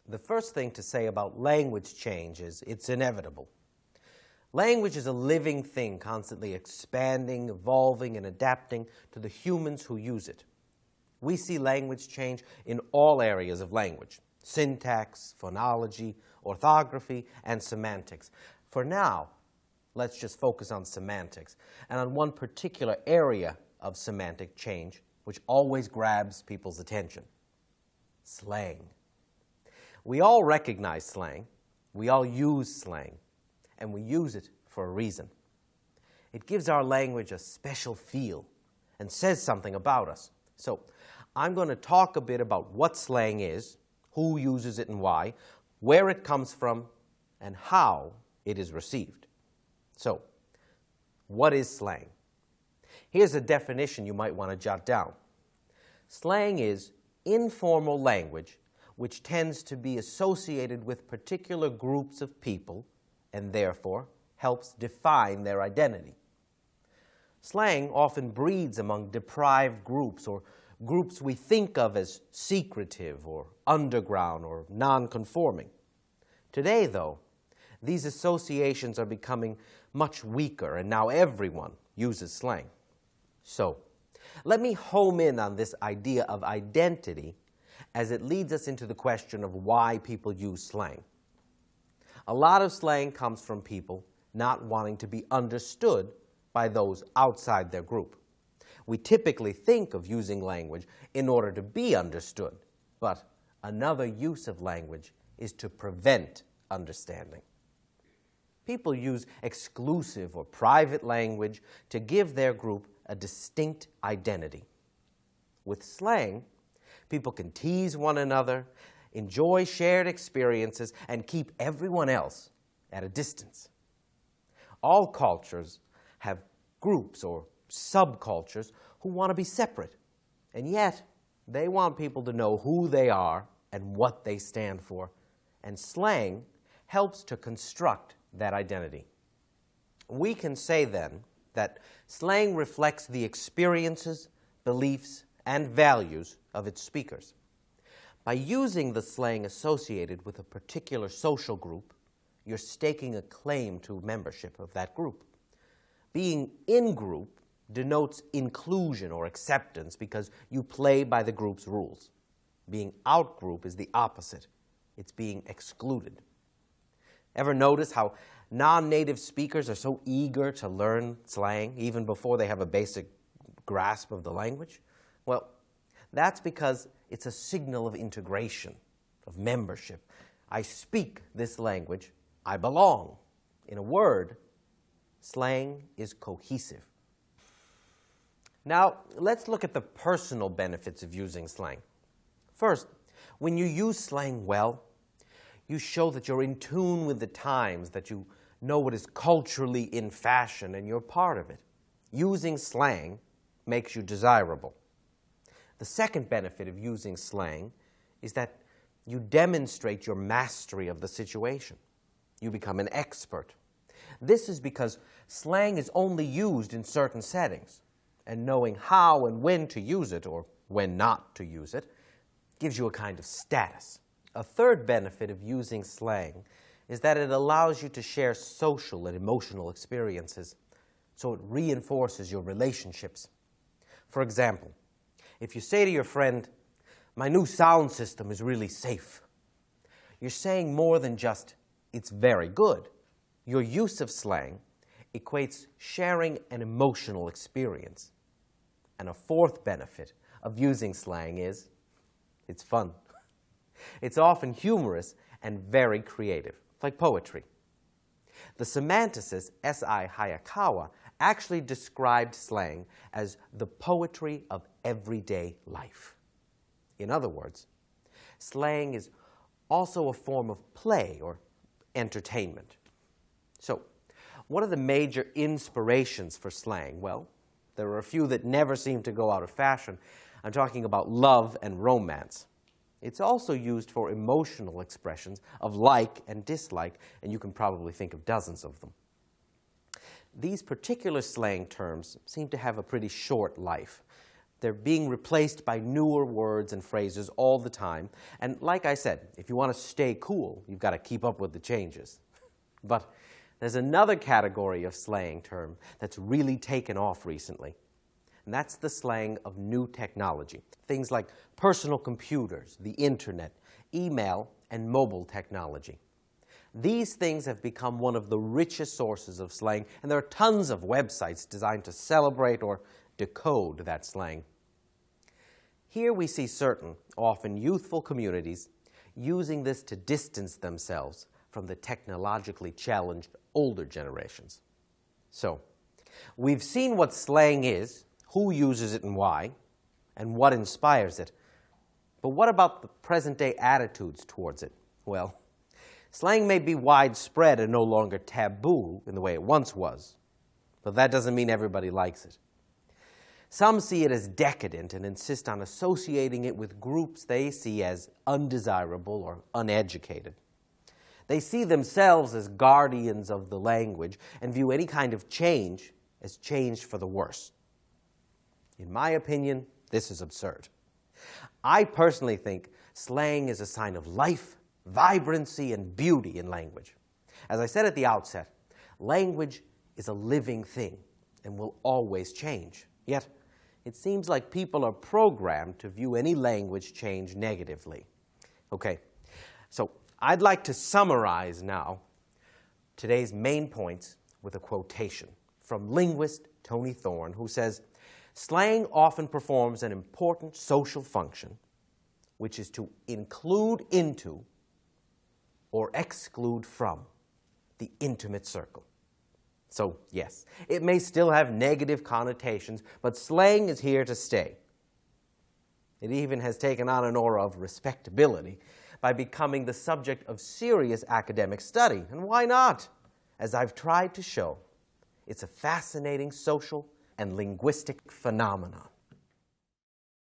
The first thing to say about language change is it's inevitable. Language is a living thing, constantly expanding, evolving, and adapting to the humans who use it. We see language change in all areas of language: syntax, phonology, orthography, and semantics. For now, let's just focus on semantics and on one particular area of semantic change which always grabs people's attention: slang. We all recognize slang, we all use slang, and we use it for a reason. It gives our language a special feel and says something about us. So I'm going to talk a bit about what slang is, who uses it and why, where it comes from, and how it is received. So, what is slang? Here's a definition you might want to jot down. Slang is informal language which tends to be associated with particular groups of people and therefore helps define their identity. Slang often breeds among deprived groups or groups we think of as secretive or underground or non-conforming. Today, though, these associations are becoming much weaker, and now everyone uses slang. So, let me home in on this idea of identity as it leads us into the question of why people use slang. A lot of slang comes from people not wanting to be understood by those outside their group. We typically think of using language in order to be understood, but another use of language is to prevent understanding. People use exclusive or private language to give their group a distinct identity. With slang, people can tease one another, enjoy shared experiences, and keep everyone else at a distance. All cultures have groups or subcultures who want to be separate, and yet they want people to know who they are and what they stand for, and slang helps to construct that identity. We can say then that slang reflects the experiences, beliefs, and values of its speakers. By using the slang associated with a particular social group, you're staking a claim to membership of that group. Being in group denotes inclusion or acceptance because you play by the group's rules. Being out group is the opposite. It's being excluded. Ever notice how non-native speakers are so eager to learn slang even before they have a basic grasp of the language? Well, that's because it's a signal of integration, of membership. I speak this language, I belong. In a word, slang is cohesive. Now, let's look at the personal benefits of using slang. First, when you use slang well, you show that you're in tune with the times, that you know what is culturally in fashion, and you're part of it. Using slang makes you desirable. The second benefit of using slang is that you demonstrate your mastery of the situation. You become an expert. This is because slang is only used in certain settings, and knowing how and when to use it, or when not to use it, gives you a kind of status. A third benefit of using slang is that it allows you to share social and emotional experiences, so it reinforces your relationships. For example, if you say to your friend, "My new sound system is really safe," you're saying more than just, "It's very good." Your use of slang equates sharing an emotional experience. And a fourth benefit of using slang is it's fun. It's often humorous and very creative, like poetry. The semanticist S.I. Hayakawa actually described slang as the poetry of everyday life. In other words, slang is also a form of play or entertainment. So, what are the major inspirations for slang? Well, there are a few that never seem to go out of fashion. I'm talking about love and romance. It's also used for emotional expressions of like and dislike, and you can probably think of dozens of them. These particular slang terms seem to have a pretty short life. They're being replaced by newer words and phrases all the time. And like I said, if you want to stay cool, you've got to keep up with the changes. But there's another category of slang term that's really taken off recently. And that's the slang of new technology. Things like personal computers, the internet, email, and mobile technology. These things have become one of the richest sources of slang, and there are tons of websites designed to celebrate or decode that slang. Here we see certain, often youthful communities using this to distance themselves from the technologically challenged older generations. So, we've seen what slang is, who uses it and why, and what inspires it. But what about the present-day attitudes towards it? Well, slang may be widespread and no longer taboo in the way it once was, but that doesn't mean everybody likes it. Some see it as decadent and insist on associating it with groups they see as undesirable or uneducated. They see themselves as guardians of the language and view any kind of change as change for the worse. In my opinion, this is absurd. I personally think slang is a sign of life, vibrancy, and beauty in language. As I said at the outset, language is a living thing and will always change. Yet, it seems like people are programmed to view any language change negatively. Okay, so I'd like to summarize now today's main points with a quotation from linguist Tony Thorne, who says, "Slang often performs an important social function, which is to include into or exclude from the intimate circle." So, yes, it may still have negative connotations, but slang is here to stay. It even has taken on an aura of respectability by becoming the subject of serious academic study. And why not? As I've tried to show, it's a fascinating social and linguistic phenomenon.